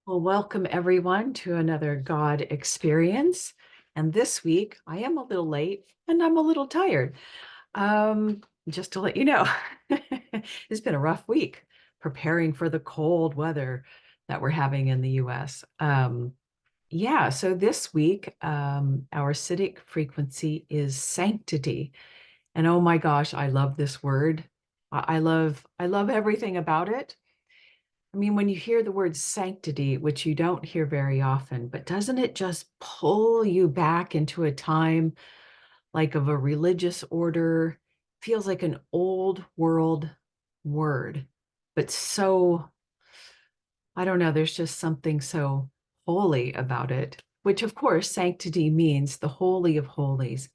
Well, welcome everyone to another God experience. And this week I am a little late and I'm a little tired. Just to let you know, it's been a rough week preparing for the cold weather that we're having in the US. Yeah, so this week our Citic frequency is sanctity. And oh my gosh, I love this word. I love everything about it. I mean, when you hear the word sanctity, which you don't hear very often, but doesn't it just pull you back into a time like of a religious order? Feels like an old world word, but so, I don't know, there's just something so holy about it, which of course, sanctity means the holy of holies.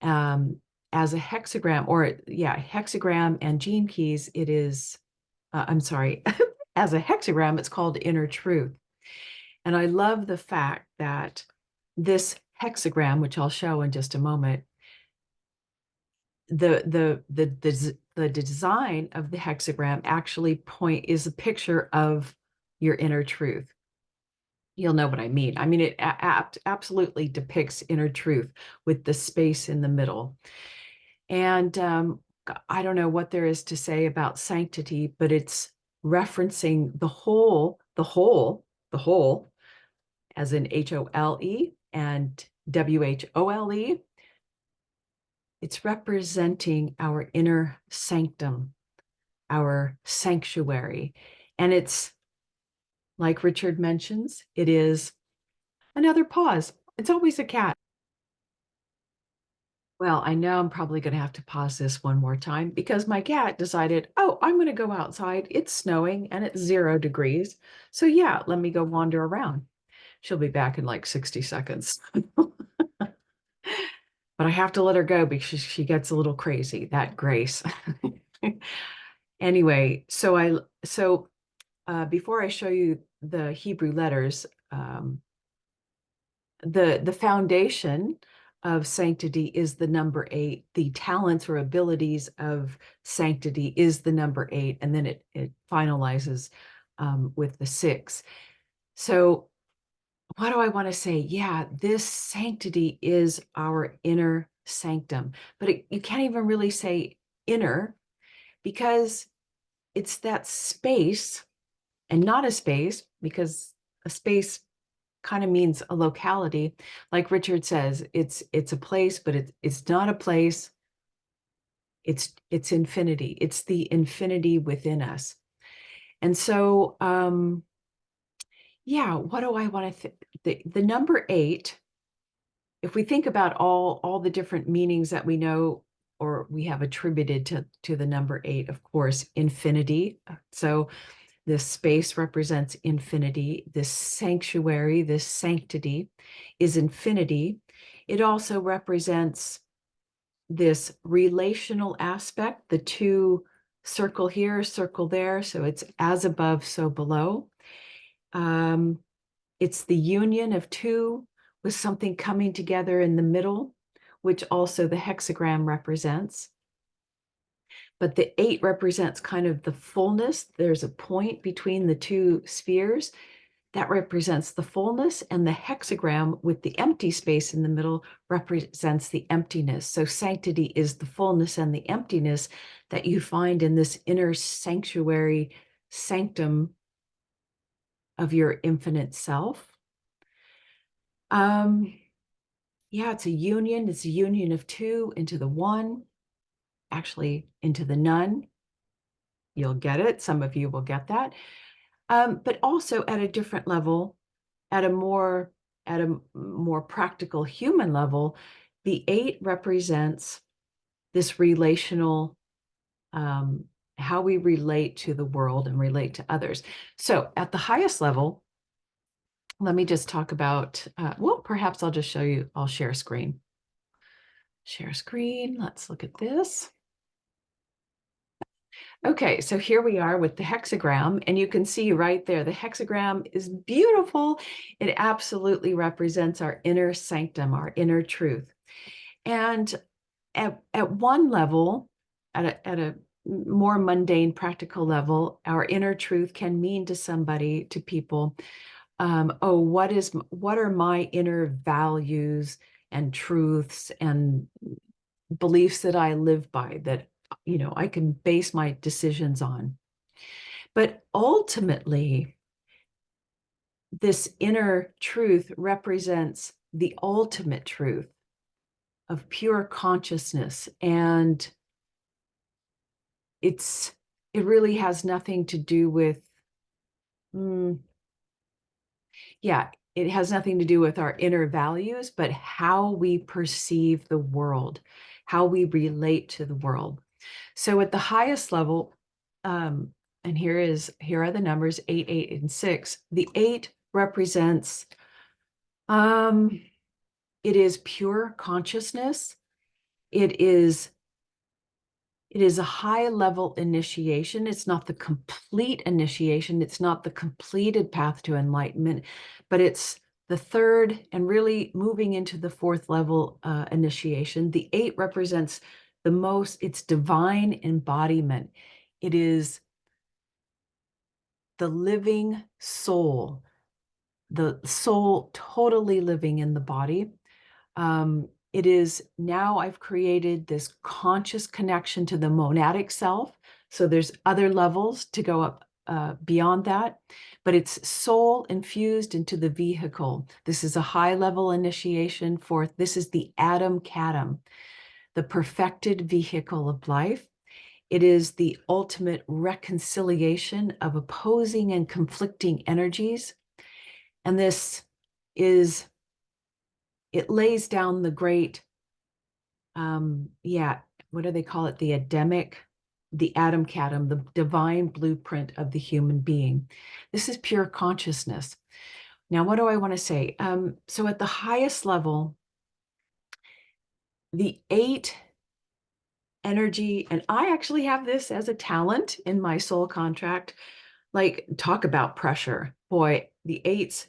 Um, as a hexagram, or yeah, hexagram and gene keys, it is I'm sorry, as a hexagram, it's called inner truth. And I love the fact that this hexagram, which I'll show in just a moment, the design of the hexagram actually is a picture of your inner truth. You'll know what I mean. I mean, it absolutely depicts inner truth with the space in the middle. And I don't know what there is to say about sanctity, but it's referencing the whole, as in HOLE and WHOLE. It's representing our inner sanctum, our sanctuary. And it's, like Richard mentions, it is another pause. It's always a cat. Well, I know I'm probably going to have to pause this one more time because my cat decided, oh, I'm going to go outside. It's snowing and it's 0 degrees. So, yeah, let me go wander around. She'll be back in like 60 seconds. But I have to let her go because she gets a little crazy, that Grace. Anyway, so before I show you the Hebrew letters, the foundation of sanctity is the number 8. The talents or abilities of sanctity is the number 8, and then it finalizes with the 6. So what do I want to say? Yeah, this sanctity is our inner sanctum, but you can't even really say inner because it's that space and not a space, because a space kind of means a locality. Like Richard says, it's a place, but it's not a place. It's infinity. It's the infinity within us. And so yeah, what do I want to the number 8, if we think about all the different meanings that we know or we have attributed to the number 8, of course, infinity. So this space represents infinity. This sanctuary, this sanctity is infinity. It also represents this relational aspect, the 2 circle here, circle there. So it's as above, so below. It's the union of 2 with something coming together in the middle, which also the hexagram represents. But the 8 represents kind of the fullness. There's a point between the 2 spheres that represents the fullness, and the hexagram with the empty space in the middle represents the emptiness. So sanctity is the fullness and the emptiness that you find in this inner sanctuary, sanctum of your infinite self. Yeah, it's a union. It's a union of 2 into the 1, actually into the none. You'll get it. Some of you will get that. But also at a different level, at a more practical human level, the 8 represents this relational, how we relate to the world and relate to others. So at the highest level, let me just talk about, well, perhaps I'll just show you, I'll share screen. Share screen, let's look at this. Okay, so here we are with the hexagram, and you can see right there, the hexagram is beautiful. It absolutely represents our inner sanctum, our inner truth. And at one level, at a more mundane, practical level, our inner truth can mean to somebody, to people, oh, what are my inner values and truths and beliefs that I live by, that, I can base my decisions on. But ultimately, this inner truth represents the ultimate truth of pure consciousness. And it really has nothing to do with, it has nothing to do with our inner values, but how we perceive the world, how we relate to the world. So at the highest level, and here are the numbers 8, 8, and 6. The 8 represents, it is pure consciousness. It is a high level initiation. It's not the complete initiation. It's not the completed path to enlightenment, but it's the third and really moving into the fourth level initiation. The 8 represents it's divine embodiment. It is the living soul, the soul totally living in the body. It is now I've created this conscious connection to the monadic self. So there's other levels to go up beyond that, but it's soul infused into the vehicle. This is a high level initiation for, this is the Adam Kadam, the perfected vehicle of life. It is the ultimate reconciliation of opposing and conflicting energies. And this is, it lays down the great, what do they call it? The Adam Kadam, the divine blueprint of the human being. This is pure consciousness. Now, what do I want to say? So at the highest level, the 8 energy, and I actually have this as a talent in my soul contract, like, talk about pressure. Boy, the 8s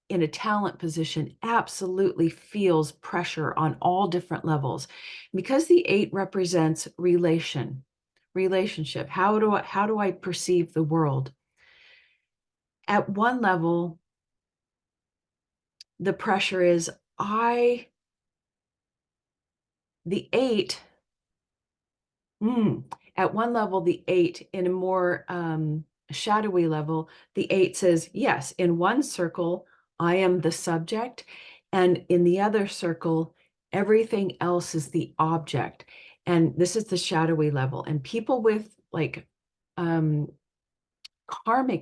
in a talent position absolutely feels pressure on all different levels, because the 8 represents relationship. How do I perceive the world? At one level, the pressure is the 8. At one level, the 8, in a more shadowy level, the 8 says, yes, in one circle, I am the subject, and in the other circle, everything else is the object. And this is the shadowy level. And people with like karmic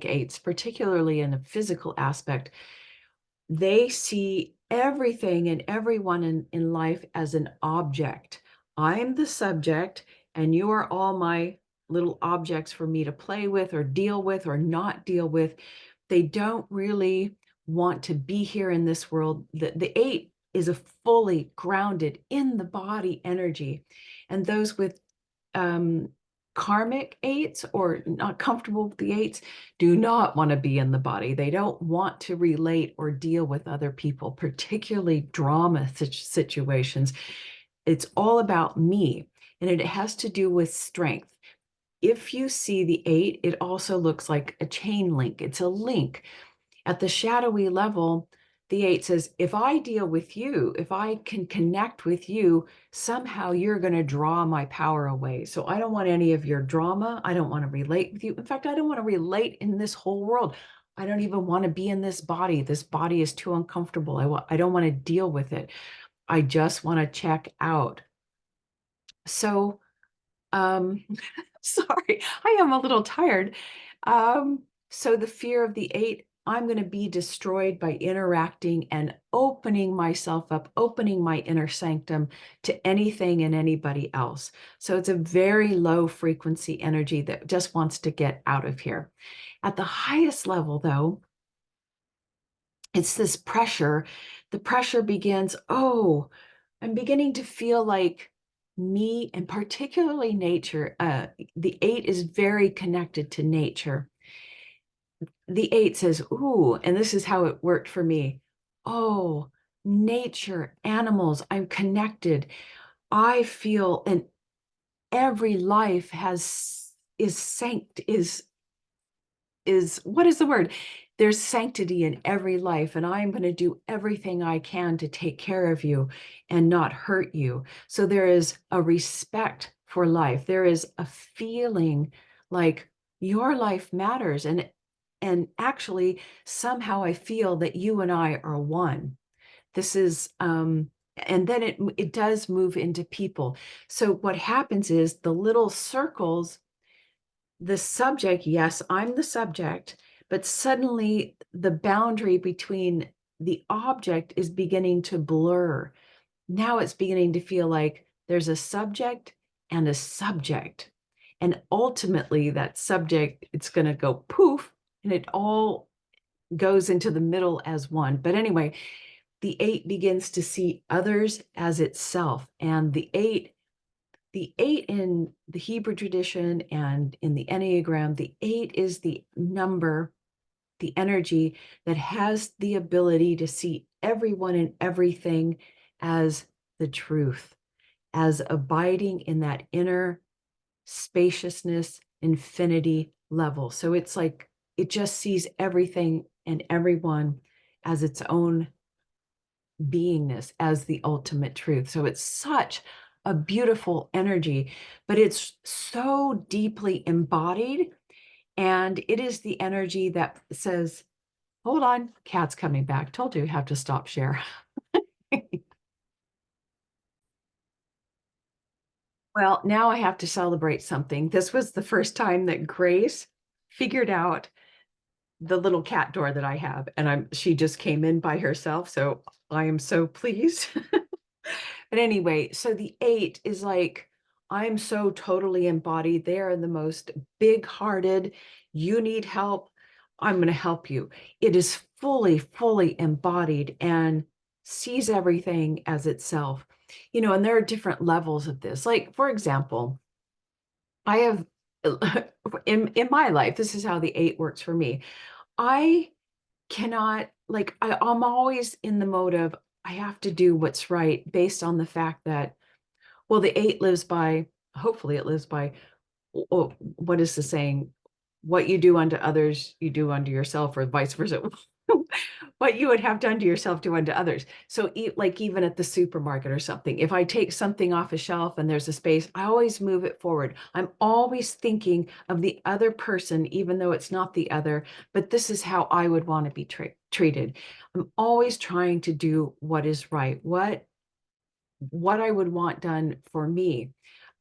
8s, particularly in a physical aspect, they see everything and everyone in life as an object. I'm the subject, and you are all my little objects for me to play with or deal with or not deal with. They don't really want to be here in this world. The 8 is a fully grounded in the body energy. And those with karmic 8s or not comfortable with the 8s do not want to be in the body. They don't want to relate or deal with other people, particularly drama situations. It's all about me, and it has to do with strength. If you see the 8, it also looks like a chain link. It's a link. At the shadowy level, the 8 says, if I deal with you, if I can connect with you, somehow you're going to draw my power away. So I don't want any of your drama. I don't want to relate with you. In fact, I don't want to relate in this whole world. I don't even want to be in this body. This body is too uncomfortable. I don't want to deal with it. I just want to check out. So, sorry, I am a little tired. So the fear of the 8, I'm going to be destroyed by interacting and opening myself up, opening my inner sanctum to anything and anybody else. So it's a very low frequency energy that just wants to get out of here. At the highest level, though, it's this pressure. The pressure begins, oh, I'm beginning to feel like me, and particularly nature. The 8 is very connected to nature. The 8 says, ooh, and this is how it worked for me. Oh, nature, animals, I'm connected. I feel, and every life is what is the word? There's sanctity in every life, and I'm going to do everything I can to take care of you and not hurt you. So there is a respect for life. There is a feeling like your life matters. And actually, somehow I feel that you and I are one. This is and then it does move into people. So what happens is the little circles, the subject, yes, I'm the subject, but suddenly the boundary between the object is beginning to blur. Now it's beginning to feel like there's a subject and a subject. And ultimately, that subject, it's going to go poof, and it all goes into the middle as one. But anyway, the eight begins to see others as itself. And the eight in the Hebrew tradition and in the Enneagram, the eight is the number, the energy that has the ability to see everyone and everything as the truth, as abiding in that inner spaciousness, infinity level. So it's like it just sees everything and everyone as its own beingness, as the ultimate truth. So it's such a beautiful energy, but it's so deeply embodied. And it is the energy that says, hold on, cat's coming back. Told you have to stop share. Well, now I have to celebrate something. This was the first time that Grace figured out the little cat door that I have, and she just came in by herself. So I am so pleased. But anyway, so the eight is like, I'm so totally embodied. They are the most big-hearted. You need help, I'm going to help you. It is fully, fully embodied and sees everything as itself. And there are different levels of this. Like, for example, I have in my life, this is how the eight works for me. I cannot, like, I'm always in the mode of I have to do what's right based on the fact that, well, the eight lives by, hopefully it lives by, what is the saying? What you do unto others, you do unto yourself, or vice versa. What you would have done to yourself, do unto others. So like even at the supermarket or something, if I take something off a shelf and there's a space, I always move it forward. I'm always thinking of the other person, even though it's not the other, but this is how I would want to be treated. I'm always trying to do what is right, what I would want done for me.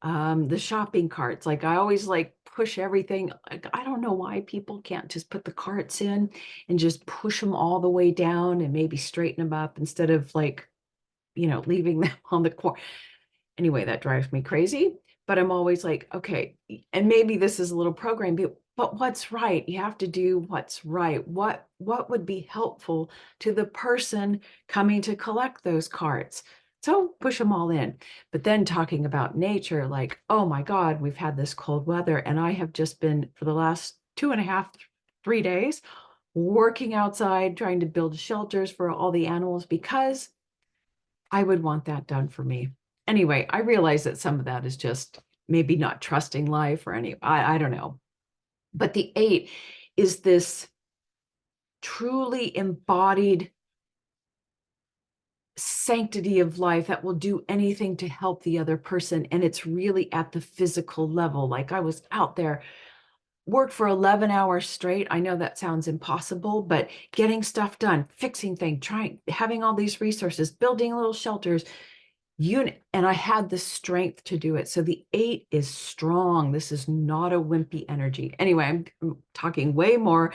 The shopping carts, like I always like push everything. Like, I don't know why people can't just put the carts in and just push them all the way down and maybe straighten them up instead of like, leaving them on the corner. Anyway, that drives me crazy. But I'm always like, okay, and maybe this is a little program, but what's right? You have to do what's right. What would be helpful to the person coming to collect those carts? So push them all in. But then talking about nature, like, oh my God, we've had this cold weather, and I have just been for the last 2.5, 3 days working outside, trying to build shelters for all the animals because I would want that done for me. Anyway, I realize that some of that is just maybe not trusting life or I don't know. But the eight is this truly embodied sanctity of life that will do anything to help the other person. And it's really at the physical level. Like I was out there, worked for 11 hours straight. I know that sounds impossible, but getting stuff done, fixing things, having all these resources, building little shelters, and I had the strength to do it. So the eight is strong. This is not a wimpy energy. Anyway, I'm talking way more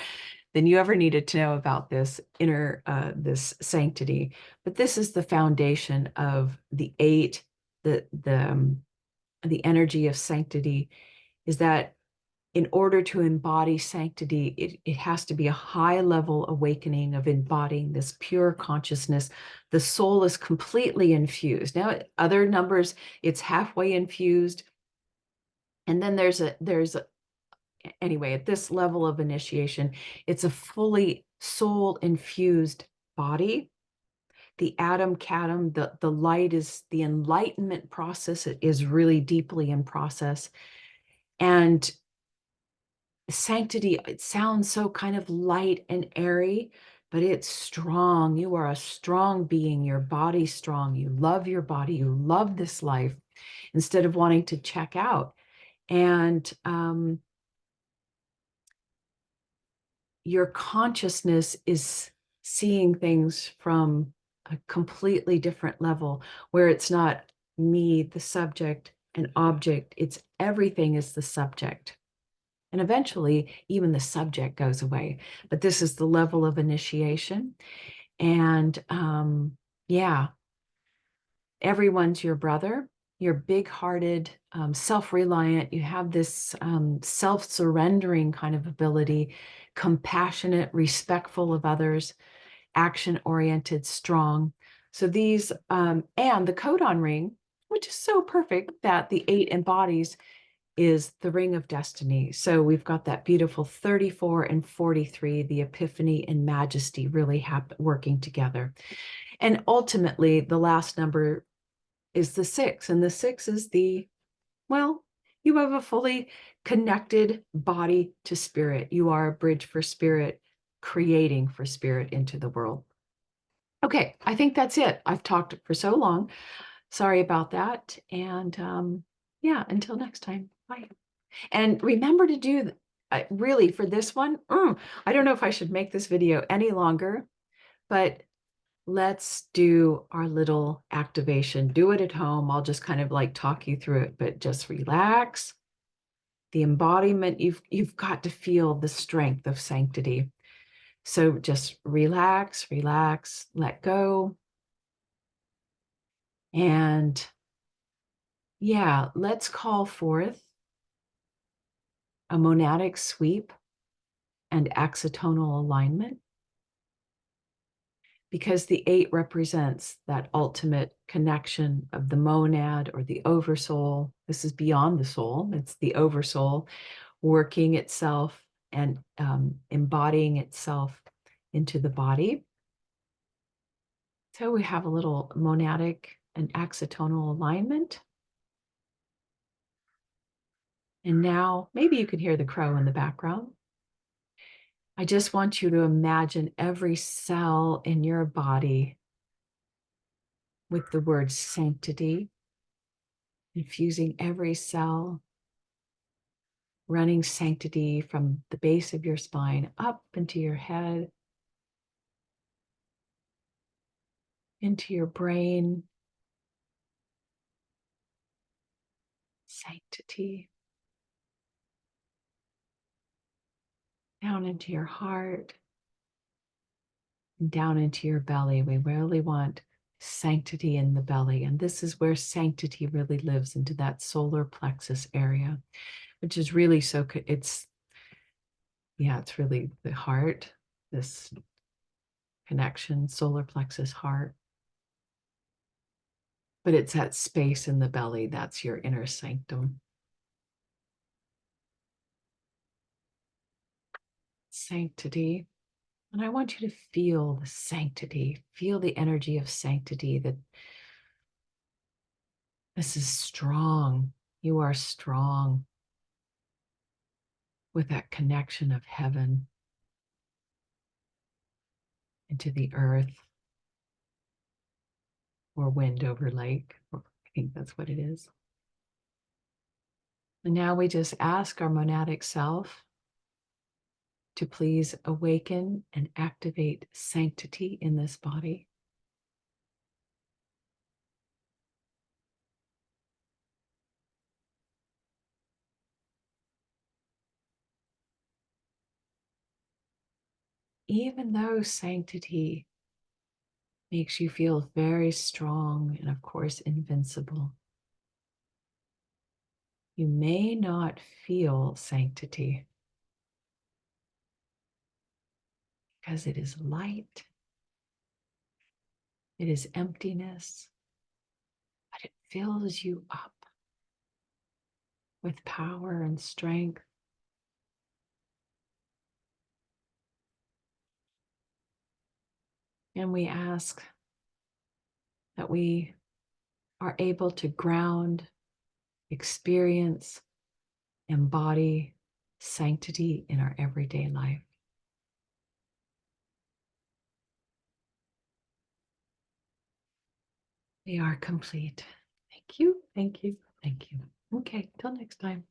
than you ever needed to know about this this sanctity. But this is the foundation of the eight, the energy of sanctity is that in order to embody sanctity, it has to be a high level awakening of embodying this pure consciousness. The soul is completely infused. Now, other numbers, it's halfway infused. And then anyway, at this level of initiation, it's a fully soul infused body the atom catum, the light is the enlightenment process. It is really deeply in process. And sanctity, it sounds so kind of light and airy, but it's strong. You are a strong being. Your body's strong. You love your body. You love this life instead of wanting to check out. And your consciousness is seeing things from a completely different level where it's not me, the subject, an object. It's everything is the subject. And eventually, even the subject goes away. But this is the level of initiation. And yeah, everyone's your brother. You're big-hearted, self-reliant. You have this self-surrendering kind of ability, compassionate, respectful of others, action-oriented, strong. So these, and the codon ring, which is so perfect that the 8 embodies, is the ring of destiny. So we've got that beautiful 34 and 43, the epiphany and majesty really working together. And ultimately, the last number is the 6. And the 6 is well, you have a fully connected body to spirit. You are a bridge for spirit, creating for spirit into the world. Okay, I think that's it. I've talked for so long. Sorry about that. And yeah, until next time. Bye. And remember to do, really for this one, I don't know if I should make this video any longer, but let's do our little activation. Do it at home. I'll just kind of like talk you through it, but just relax. The embodiment, you've got to feel the strength of sanctity. So just relax, relax, let go. And yeah, let's call forth a monadic sweep and axotonal alignment, because the 8 represents that ultimate connection of the monad or the oversoul. This is beyond the soul. It's the oversoul working itself and embodying itself into the body. So we have a little monadic and axotonal alignment. And now maybe you can hear the crow in the background. I just want you to imagine every cell in your body with the word sanctity, infusing every cell, running sanctity from the base of your spine up into your head, into your brain. Sanctity down into your heart and down into your belly. We really want sanctity in the belly. And this is where sanctity really lives, into that solar plexus area, which is really so, it's really the heart, this connection, solar plexus heart. But it's that space in the belly, that's your inner sanctum. Sanctity. And I want you to feel the sanctity, feel the energy of sanctity, that this is strong. You are strong with that connection of heaven into the earth, or wind over lake. I think that's what it is. And now we just ask our monadic self to please awaken and activate sanctity in this body. Even though sanctity makes you feel very strong and, of course, invincible, you may not feel sanctity because it is light, it is emptiness, but it fills you up with power and strength. And we ask that we are able to ground, experience, embody sanctity in our everyday life. We are complete. Thank you, thank you, thank you. Okay, till next time.